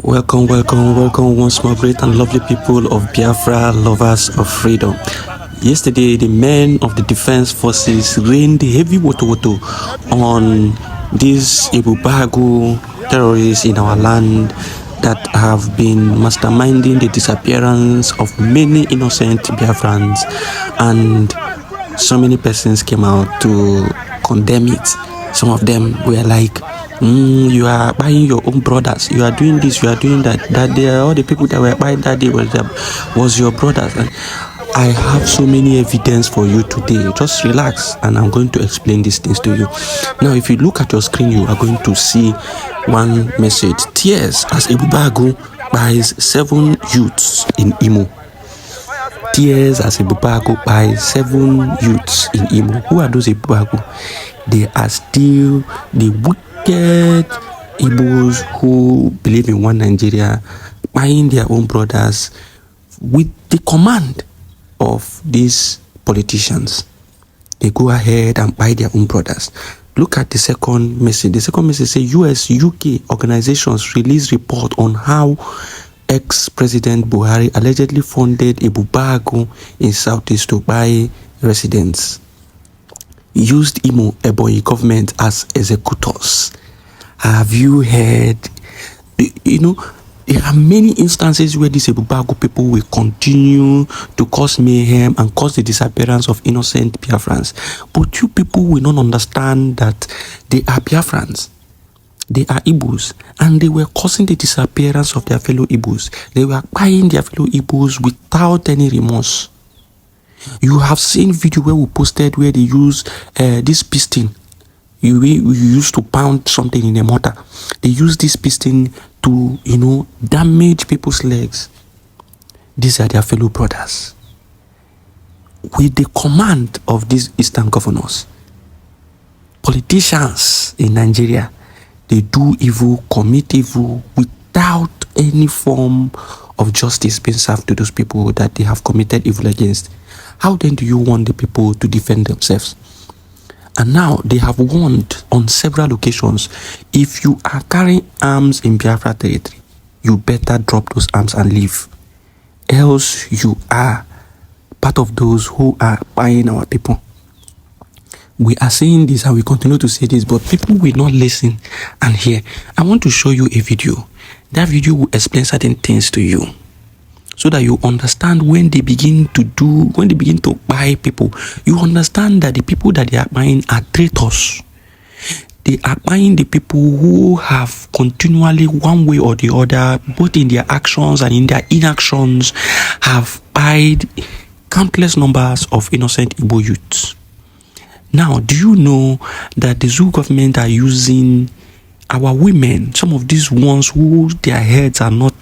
Welcome once more, great and lovely people of Biafra, lovers of freedom. Yesterday, the men of the defense forces rained heavy Woto on these Ibubago terrorists in our land that have been masterminding the disappearance of many innocent Biafrans, and so many persons came out to condemn it. Some of them were like, you are buying your own brothers, you are doing this, you are doing that. That they are all the people that were buying that day was your brothers. And I have so many evidence for you today. Just relax and I'm going to explain these things to you. Now, if you look at your screen, you are going to see one message. Tears as Ibubago buys 7 youths in Imo. Tears as Ibubago buys 7 youths in Imo. Who are those Ibubago? They are still the wicked Igbos who believe in one Nigeria, buying their own brothers with the command of these politicians. They go ahead and buy their own brothers. Look at the second message. The second message says US, UK organizations release report on how ex-President Buhari allegedly funded Ibubago in Southeast to buy residents. Used Imo Ebonyi government as executors. Have you heard? There are many instances where these Ibubago people will continue to cause mayhem and cause the disappearance of innocent Biafrans. But you people will not understand that they are Biafrans. They are Igbos, and they were causing the disappearance of their fellow Igbos. They were buying their fellow Igbos without any remorse. You have seen video where we posted where they use this piston. You used to pound something in a mortar. They use this piston to, damage people's legs. These are their fellow brothers. With the command of these Eastern governors, politicians in Nigeria, they do evil, commit evil without any form of justice being served to those people that they have committed evil against. How then do you want the people to defend themselves? And now they have warned on several occasions, if you are carrying arms in Biafra territory, you better drop those arms and leave. Else you are part of those who are buying our people. We are saying this and we continue to say this, but people will not listen and hear. I want to show you a video. That video will explain certain things to you, so that you understand when they begin to buy people, you understand that the people that they are buying are traitors. They are buying the people who have continually, one way or the other, both in their actions and in their inactions, have buyed countless numbers of innocent Igbo youths. Now, do you know that the Zoo government are using our women, some of these ones who their heads are not,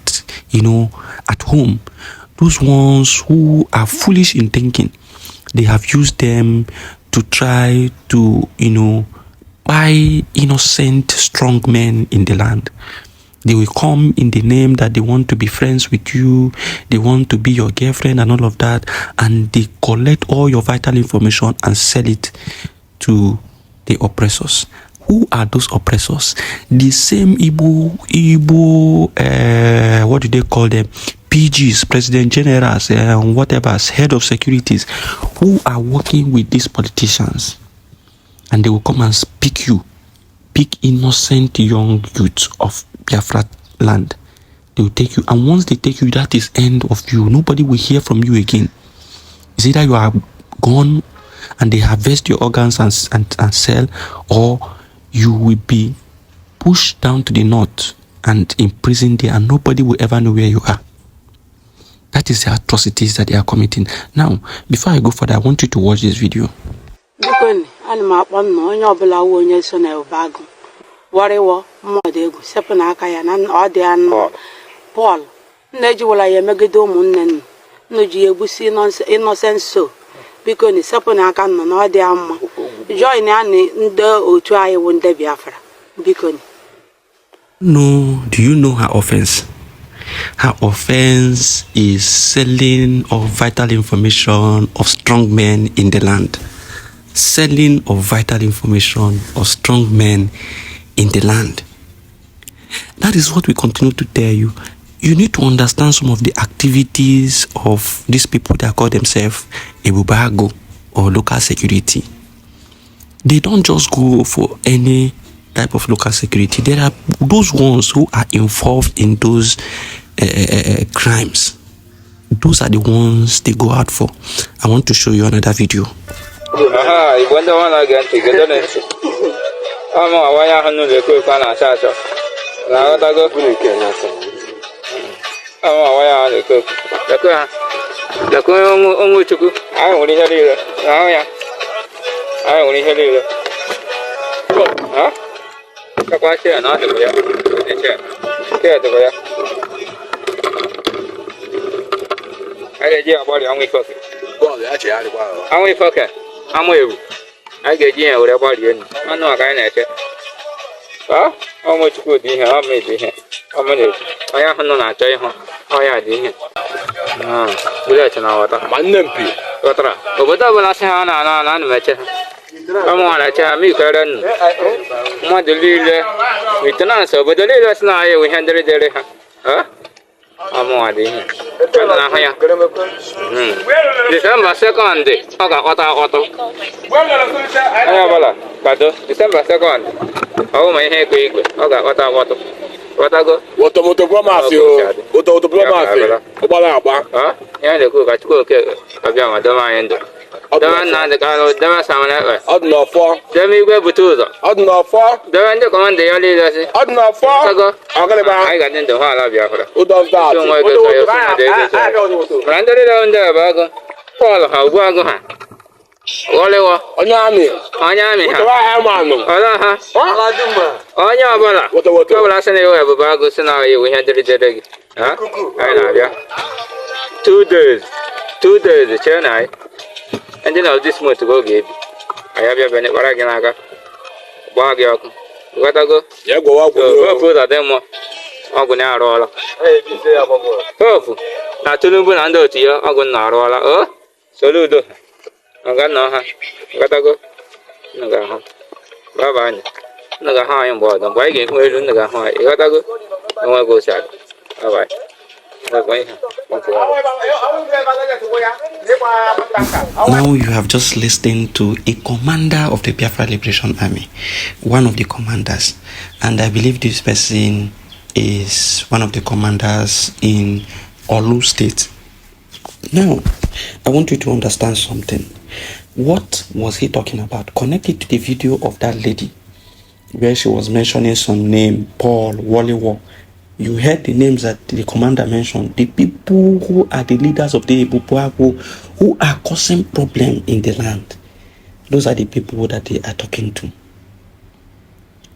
at home, those ones who are foolish in thinking, they have used them to try to, buy innocent strong men in the land. They will come in the name that they want to be friends with you, they want to be your girlfriend and all of that, and they collect all your vital information and sell it to the oppressors. Who are those oppressors? The same Igbo, what do they call them? PGs, President Generals, whatever, head of securities, who are working with these politicians. And they will come and pick innocent young youths of Biafra land. They will take you, and once they take you, that is end of you. Nobody will hear from you again. It's either you are gone and they harvest your organs and sell, or you will be pushed down to the north and imprisoned there, and nobody will ever know where you are. That is the atrocities that they are committing. Now, before I go further, I want you to watch this video. Paul, innocent so. Because ni sapona kan no de amma join ani ndo otu ayi wonde Biafra because no, do you know her offense? Her offense is selling of vital information of strong men in the land. Selling of vital information of strong men in the land. That is what we continue to tell you. You need to understand some of the activities of these people that call themselves Ebubago or local security. They don't just go for any type of local security. There are those ones who are involved in those crimes. Those are the ones they go out for. I want to show you another video. I get you with a body. I know I can't. How much good you have made here? How many? I have no idea. Oh, yeah, dear. Let's know what I'm numpy. But I will ask Hannah and Matcha. Come on, I tell me, Karen. What the leader? We can answer, but the leaders now we handle it. Huh? I'm more dear. December 2nd, I got Auto. December 2nd. Oh, my hair quick. I got Auto. What I go? What the Mafia? What the Mafia? Huh? Yeah, the cook at cook. I've got my domain. The one not the car, there was someone else. I don't know for. Then we go to the. I don't know for. The one the command the only does it. I don't know for. I got in the hall of Biafra. Who does that? Randall down there, Bago. Paul, how Bago. Olewa. Onyami. Onyami. Olaha. Onyabala. What last night we have a Bago scenario we had to read it. Huh? I know, yeah. 2 days. 2 days, the Chennai. And then I'll this month to go give. I have your Bennett Baraganaga. Bagyak. What I go? Yeah, go up with a demo. I'm going to roll. Hey, you say I'm a not to look under to you. I'm going to roll. Oh, salute. I got no. What I go? No, go home. Bye bye. No, go high and board. I'm biking. Where do you go high? You got to go? I want to go sad. All right. Now you have just listened to a commander of the Biafra Liberation Army, one of the commanders, and I believe this person is one of the commanders in Olu State. Now, I want you to understand something. What was he talking about? Connect it to the video of that lady where she was mentioning some name, Paul, Walliwo. You heard the names that the commander mentioned. The people who are the leaders of the Ebubuago, who are causing problem in the land. Those are the people that they are talking to.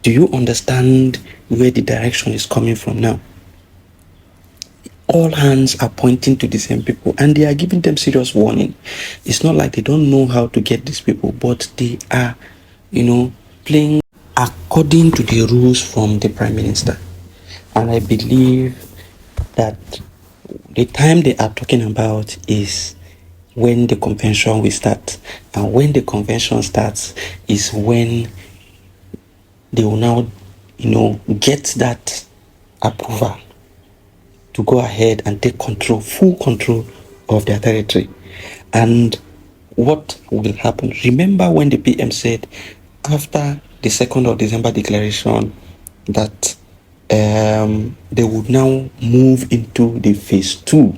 Do you understand where the direction is coming from now? All hands are pointing to the same people and they are giving them serious warning. It's not like they don't know how to get these people, but they are, playing according to the rules from the Prime Minister. And I believe that the time they are talking about is when the convention will start. And when the convention starts is when they will now, get that approval to go ahead and take full control of their territory. And what will happen? Remember when the PM said after the 2nd of December declaration that they would now move into the phase 2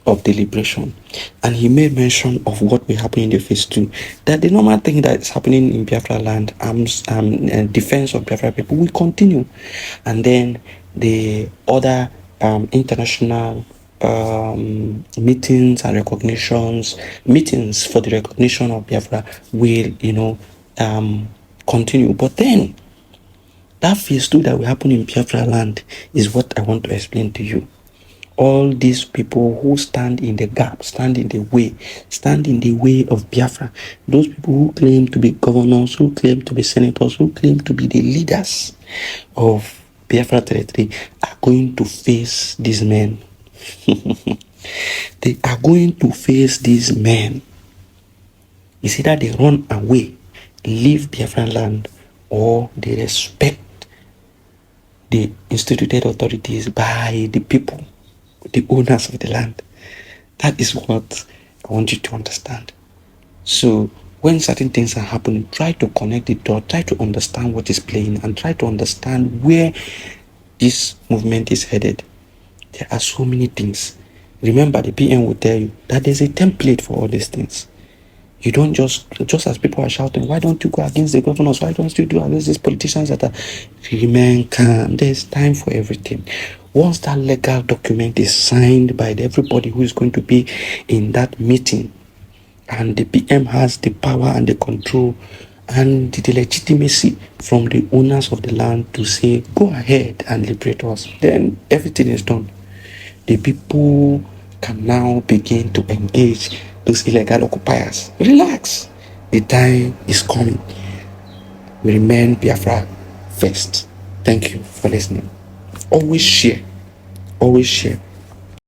of the liberation, and he made mention of what will happen in the phase 2, that the normal thing that is happening in Biafra land, arms and defense of Biafra people will continue, and then the other international meetings and meetings for the recognition of Biafra will continue. But then that phase 2 that will happen in Biafra land is what I want to explain to you. All these people who stand in the gap, stand in the way of Biafra, those people who claim to be governors, who claim to be senators, who claim to be the leaders of Biafra territory are going to face these men. They are going to face these men. It's either they run away, leave Biafra land, or they respect the instituted authorities by the people, the owners of the land. That is what I want you to understand. So when certain things are happening, try to connect the dot, try to understand what is playing, and try to understand where this movement is headed. There are so many things. Remember, the PM will tell you that there's a template for all these things. You don't just as people are shouting, why don't you go against the governors? Why don't you do against these politicians that are... Remain calm. There's time for everything. Once that legal document is signed by everybody who is going to be in that meeting, and the PM has the power and the control and the legitimacy from the owners of the land to say, go ahead and liberate us, then everything is done. The people can now begin to engage those illegal occupiers. Relax. The time is coming. We remain Biafra first. Thank you for listening. Always share. Always share.